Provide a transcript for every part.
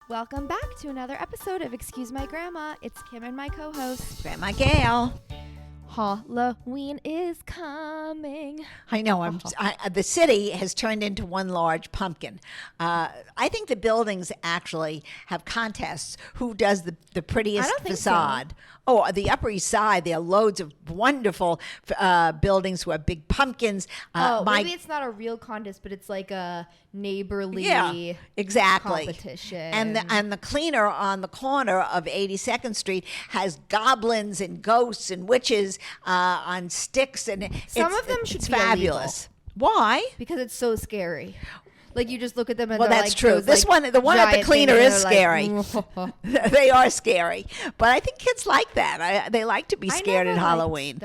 Welcome back to another episode of Excuse My Grandma. It's Kim and my co-host. Grandma Gail. Halloween is coming. I know. The city has turned into one large pumpkin. I think the buildings actually have contests. Who does the prettiest I don't think facade? Oh, the Upper East Side. There are loads of wonderful buildings who have big pumpkins. Maybe it's not a real contest, but it's like a neighborly competition. And the cleaner on the corner of 82nd Street has goblins and ghosts and witches on sticks, and some of them should it's be fabulous. illegal. Why? Because it's so scary. Like you just look at them and well, they're that's like true. those, This like, one, the one at the cleaner is scary. Like, They are scary, but I think kids like that. They like to be scared at Halloween.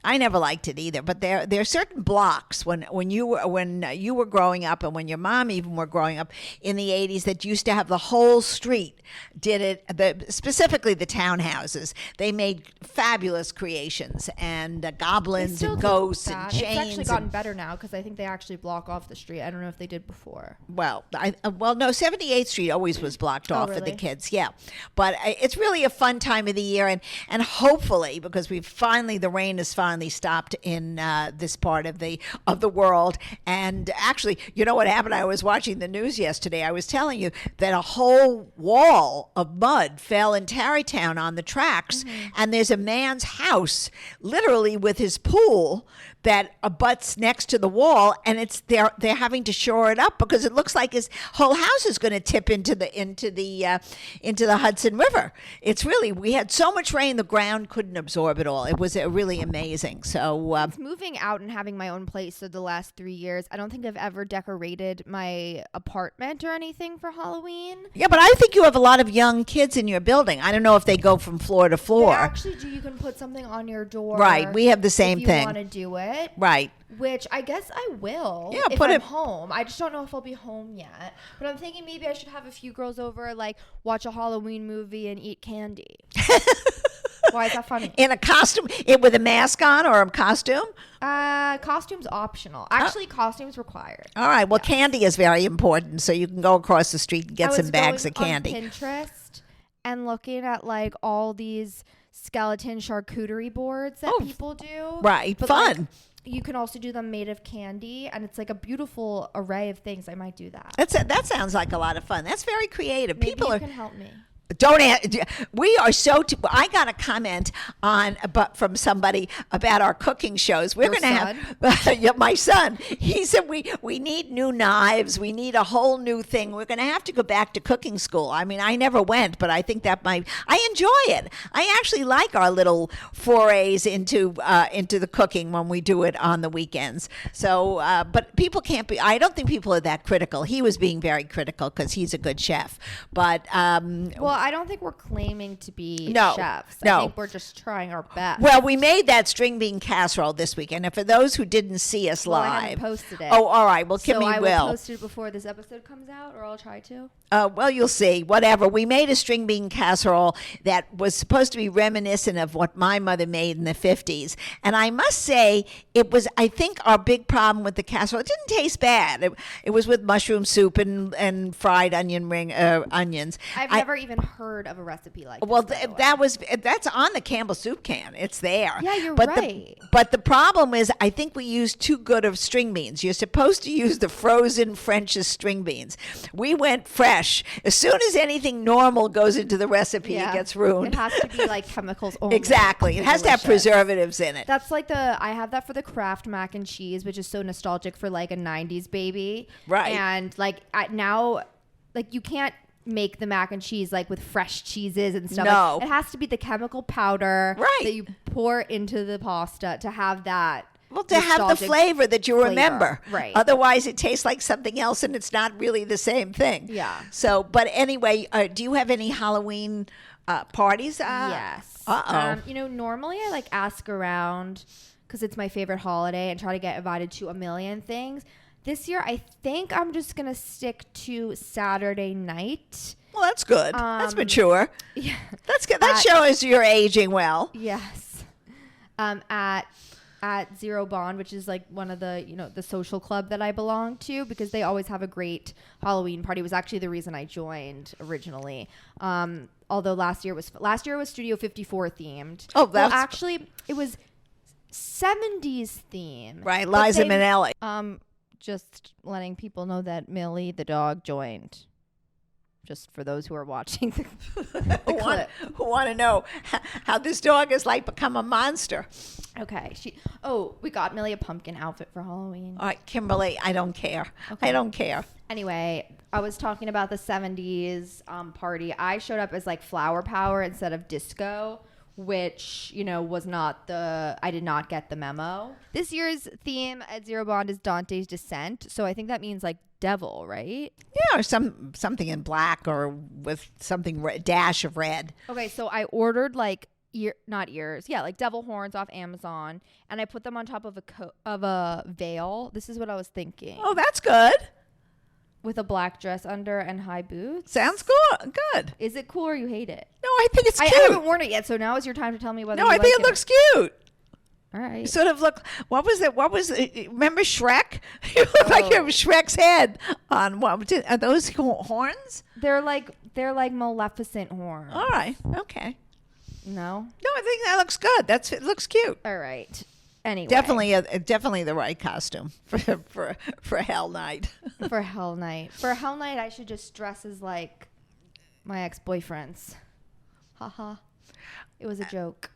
I never liked it either. But there are certain blocks when you were growing up, and when your mom even were growing up in the 80s, that used to have the whole street did it. Specifically the townhouses. They made fabulous creations and goblins and ghosts and chains. It's actually gotten better now because I think they actually block off the street. I don't know if they did before. Well, no, 78th Street always was blocked off for the kids, yeah. But it's really a fun time of the year, and hopefully, because the rain has finally stopped in this part of the world. And actually, you know what happened? I was watching the news yesterday. I was telling you that a whole wall of mud fell in Tarrytown on the tracks, and there's a man's house, literally with his pool, that abuts next to the wall, and they're having to shore it up because it looks like his whole house is going to tip into the Hudson River. We had so much rain the ground couldn't absorb it all. It was really amazing. So it's moving out and having my own place for the last 3 years. I don't think I've ever decorated my apartment or anything for Halloween. Yeah, but I think you have a lot of young kids in your building. I don't know if they go from floor to floor. They actually do. You can put something on your door. Right. We have the same thing. If you want to do it. Right. Which I guess I will if I'm home. I just don't know if I'll be home yet. But I'm thinking maybe I should have a few girls over, like watch a Halloween movie and eat candy. Why is that funny? In a costume? With a mask on or a costume? Costume's optional. Actually, costume's required. All right. Well, candy is very important, so you can go across the street and get some bags of candy. I was going on Pinterest and looking at like all these skeleton charcuterie boards that people do. Right. But fun. Like, you can also do them made of candy, and it's like a beautiful array of things. I might do that. That sounds like a lot of fun. That's very creative. Maybe you can help me. We are so. I got a comment from somebody about our cooking shows. We're going to have my son. He said we need new knives. We need a whole new thing. We're going to have to go back to cooking school. I mean, I never went, but I think I enjoy it. I actually like our little forays into the cooking when we do it on the weekends. So, but people can't be. I don't think people are that critical. He was being very critical because he's a good chef, but well, I don't think we're claiming to be chefs. No. I think we're just trying our best. Well, we made that string bean casserole this weekend. And for those who didn't see us live. I haven't posted it. Oh, all right. Well, Kimmy will. So I will post it before this episode comes out, or I'll try to. Well, you'll see. Whatever. We made a string bean casserole that was supposed to be reminiscent of what my mother made in the 50s. And I must say, it was, I think, our big problem with the casserole. It didn't taste bad. It was with mushroom soup and fried onions. I've never even heard of a recipe like well this. That's on the Campbell soup can. It's there. Yeah, you're right. But the problem is, I think we used too good of string beans. You're supposed to use the frozen French's string beans. We went fresh. As soon as anything normal goes into the recipe, it gets ruined. It has to be like chemicals only. Exactly. It has to have preservatives in it. That's like I have that for the Kraft mac and cheese, which is so nostalgic for like a 90s baby. Right. And like now, like you can't make the mac and cheese like with fresh cheeses and stuff. No. Like, it has to be the chemical powder that you pour into the pasta to have that. Well, to have the flavor that you remember. Right. Otherwise, it tastes like something else, and it's not really the same thing. Yeah. So, but anyway, do you have any Halloween parties? Yes. Normally I like ask around because it's my favorite holiday and try to get invited to a million things. This year, I think I'm just going to stick to Saturday night. Well, that's good. That's mature. Yeah. That's good. That shows you're aging well. Yes. At at Zero Bond, which is like one of the, the social club that I belong to, because they always have a great Halloween party. It was actually the reason I joined originally. Although last year was Studio 54 themed. Oh, that's actually it was 70s theme. Right, Liza Minnelli. Just letting people know that Millie the dog joined. Just for those who are watching the clip. Who want to know how this dog has like become a monster. Okay. We got Millie a pumpkin outfit for Halloween. All right, Kimberly, I don't care. Okay. I don't care. Anyway, I was talking about the 70s party. I showed up as like flower power instead of disco, which, was not I did not get the memo. This year's theme at Zero Bond is Dante's Descent. So I think that means like devil, right? Yeah, or something in black or with something dash of red. Okay, so I ordered like not ears, like devil horns off Amazon, and I put them on top of a veil. This is what I was thinking. Oh, that's good. With a black dress under and high boots. Sounds good. Good. Is it cool or you hate it? No, I think it's cute. I haven't worn it yet, so now is your time to tell me whether. No, I think it looks cute. All right. You sort of look. What was it? Remember Shrek? You look like you have Shrek's head on. Are those horns? They're like Maleficent horns. All right. Okay. No. No, I think that looks good. It looks cute. All right. Anyway. Definitely the right costume for Hell Night. For Hell Night. For Hell Night, I should just dress as like my ex-boyfriends. Haha. It was a joke.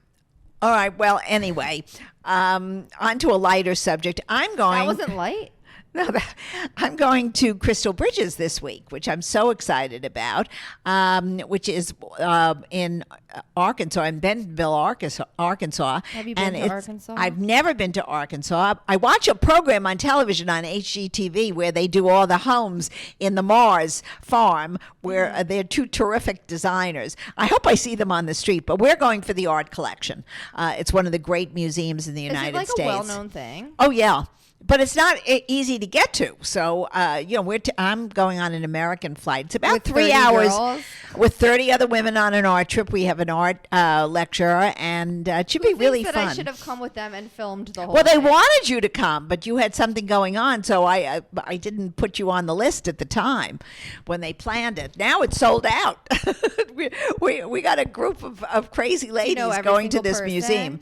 All right. Well, anyway, on to a lighter subject. That wasn't light? No, I'm going to Crystal Bridges this week, which I'm so excited about, which is in Arkansas, in Bentonville, Arkansas. Have you been to Arkansas? I've never been to Arkansas. I watch a program on television on HGTV where they do all the homes in the Mars farm where they're two terrific designers. I hope I see them on the street, but we're going for the art collection. It's one of the great museums in the United States. Is it like a well-known thing? Oh, yeah. But it's not easy to get to. So, I'm going on an American flight. It's about 3 hours girls? With 30 other women on an art trip. We have an art lecture, and it should be really fun. I should have come with them and filmed the whole thing. Well, they wanted you to come, but you had something going on, so I didn't put you on the list at the time when they planned it. Now it's sold out. we got a group of crazy ladies going to this museum.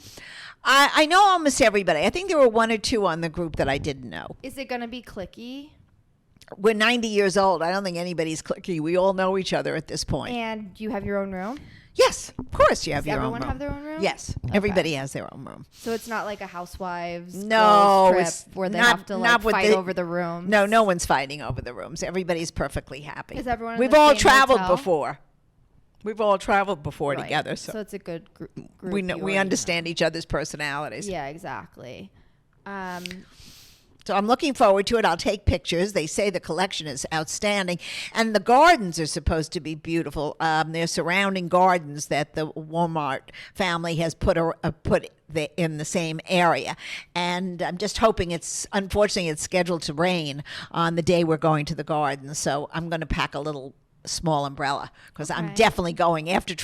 I know almost everybody. I think there were one or two on the group that I didn't know. Is it going to be cliquey? We're 90 years old. I don't think anybody's cliquey. We all know each other at this point. And you have your own room? Yes, of course you have your own room. Does everyone have their own room? Yes, everybody has their own room. So it's not like a housewives trip where they have to fight over the rooms? No one's fighting over the rooms. Everybody's perfectly happy. Is everyone We've all traveled before. We've all traveled before right. together, so it's a good group. We understand each other's personalities. Yeah, exactly. So I'm looking forward to it. I'll take pictures. They say the collection is outstanding, and the gardens are supposed to be beautiful. They're surrounding gardens that the Walmart family has put in the same area, and I'm just hoping unfortunately it's scheduled to rain on the day we're going to the gardens. So I'm going to pack a little small umbrella because I'm definitely going after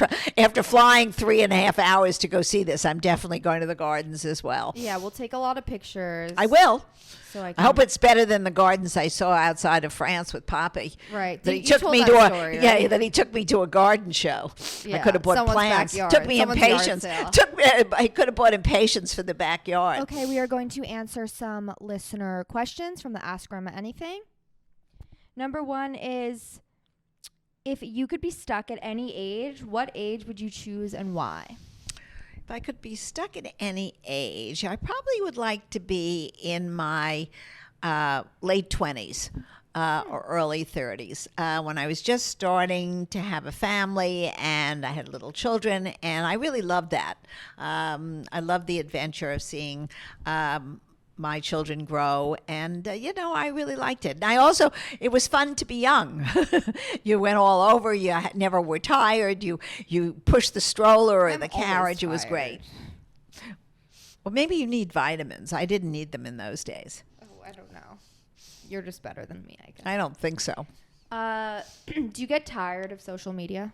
flying 3.5 hours to go see this. I'm definitely going to the gardens as well. Yeah, we'll take a lot of pictures. I will. So I hope it's better than the gardens I saw outside of France with Poppy. Right. That he took me to that he took me to a garden show. Yeah, I could have bought plants. Took me impatience. I could have bought impatience for the backyard. Okay, we are going to answer some listener questions from the Ask Grandma Anything. Number 1 is, if you could be stuck at any age, what age would you choose and why? If I could be stuck at any age, I probably would like to be in my late 20s or early 30s when I was just starting to have a family and I had little children, and I really loved that. I loved the adventure of seeing my children grow, and I really liked it. And it was fun to be young. You went all over. You never were tired. You pushed the stroller or the carriage. It was great. Well, maybe you need vitamins. I didn't need them in those days. Oh, I don't know. You're just better than me, I guess. I don't think so. Do you get tired of social media?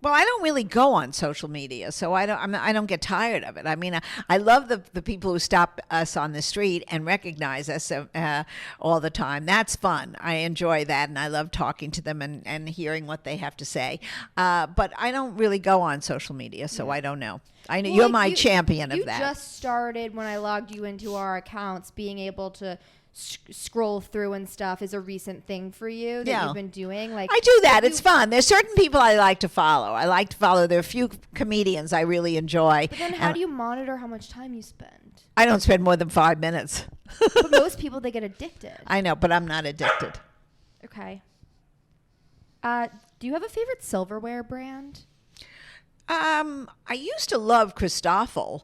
Well, I don't really go on social media, so I don't get tired of it. I mean, I love the people who stop us on the street and recognize us all the time. That's fun. I enjoy that, and I love talking to them and hearing what they have to say. But I don't really go on social media, so I don't know. I know you're my champion of that. You just started when I logged you into our accounts, being able to scroll through and stuff is a recent thing for you that you've been doing. Like, I do that. It's fun. There's certain people I like to follow. There are a few comedians I really enjoy. But then how do you monitor how much time you spend? I don't spend more than 5 minutes. But most people, they get addicted. I know, but I'm not addicted. Okay. Do you have a favorite silverware brand? I used to love Christoffel,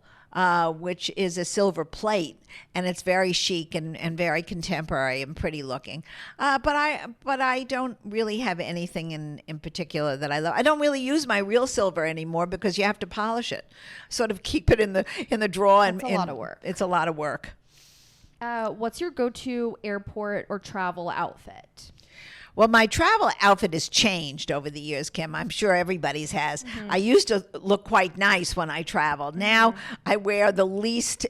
which is a silver plate, and it's very chic and very contemporary and pretty looking. But I don't really have anything in particular that I love. I don't really use my real silver anymore because you have to polish it, sort of keep it in the drawer. It's a lot of work. It's a lot of work. What's your go-to airport or travel outfit? Well, my travel outfit has changed over the years, Kim. I'm sure everybody's has. I used to look quite nice when I traveled. Now I wear the least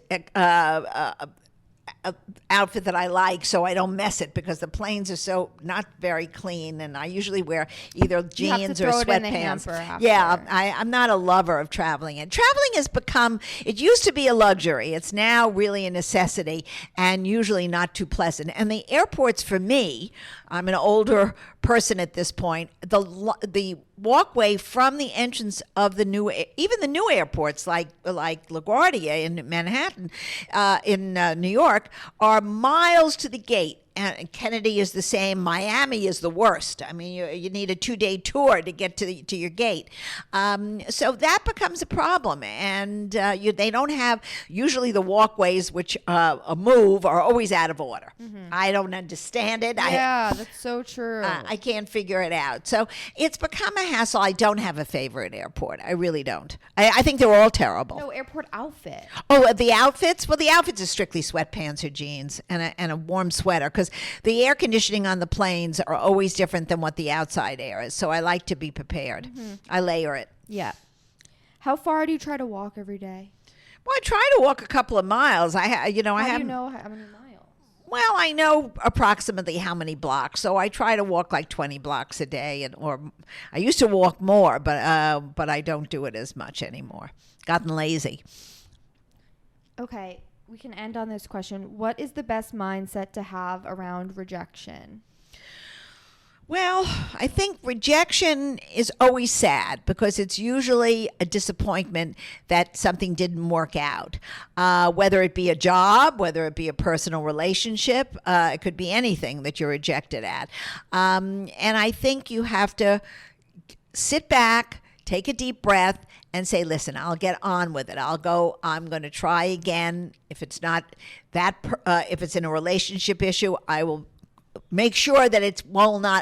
outfit that I like, so I don't mess it because the planes are so not very clean, and I usually wear either jeans or sweatpants. Yeah, I'm not a lover of traveling, and traveling has become, it used to be a luxury. It's now really a necessity and usually not too pleasant. And the airports, for me, I'm an older person at this point, the walkway from the entrance of even the new airports like LaGuardia in Manhattan, in New York, are miles to the gate. And Kennedy is the same. Miami is the worst. I mean, you need a 2-day tour to get to your gate. So that becomes a problem. And they don't have, usually the walkways which move are always out of order. I don't understand it. Yeah, that's so true. I can't figure it out. So it's become a hassle. I don't have a favorite airport. I really don't. I think they're all terrible. No, airport outfit. Oh, the outfits? Well, the outfits are strictly sweatpants or jeans and a warm sweater, because the air conditioning on the planes are always different than what the outside air is. So I like to be prepared. I layer it. Yeah. How far do you try to walk every day? Well, I try to walk a couple of miles. How do you know how many miles? Well, I know approximately how many blocks, so I try to walk like 20 blocks a day, or I used to walk more, but I don't do it as much anymore. Gotten lazy. Okay. We can end on this question. What is the best mindset to have around rejection? Well, I think rejection is always sad because it's usually a disappointment that something didn't work out. Whether it be a job, whether it be a personal relationship, it could be anything that you're rejected at. And I think you have to sit back, take a deep breath, and say, listen, I'll get on with it. I'm going to try again. If it's not that, if it's in a relationship issue, I will make sure that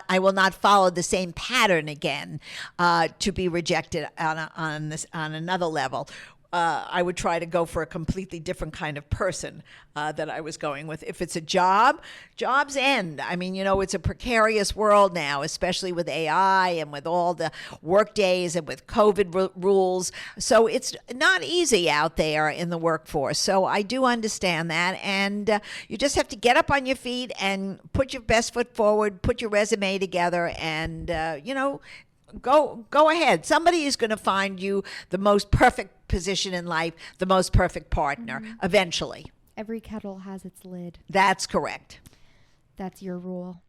I will not follow the same pattern again to be rejected on another level. I would try to go for a completely different kind of person that I was going with. If it's a job, jobs end. I mean, it's a precarious world now, especially with AI and with all the work days and with COVID rules. So it's not easy out there in the workforce. So I do understand that. And you just have to get up on your feet and put your best foot forward, put your resume together, and, go ahead. Somebody is going to find you the most perfect position in life, the most perfect partner, eventually. Every kettle has its lid. That's correct. That's your rule.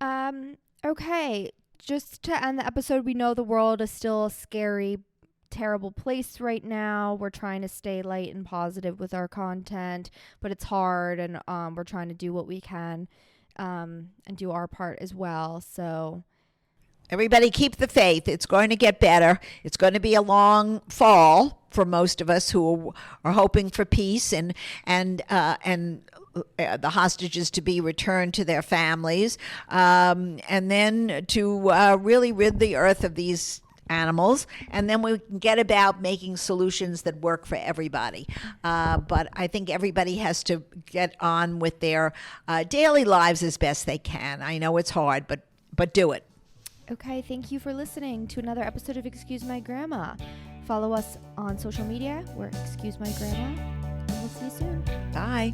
Okay. Just to end the episode, we know the world is still a scary, terrible place right now. We're trying to stay light and positive with our content, but it's hard, and we're trying to do what we can and do our part as well. So everybody keep the faith. It's going to get better. It's going to be a long fall for most of us who are hoping for peace and the hostages to be returned to their families, and then to really rid the earth of these animals, and then we can get about making solutions that work for everybody. But I think everybody has to get on with their daily lives as best they can. I know it's hard, but do it. Okay, thank you for listening to another episode of Excuse My Grandma. Follow us on social media. We're Excuse My Grandma. And we'll see you soon. Bye.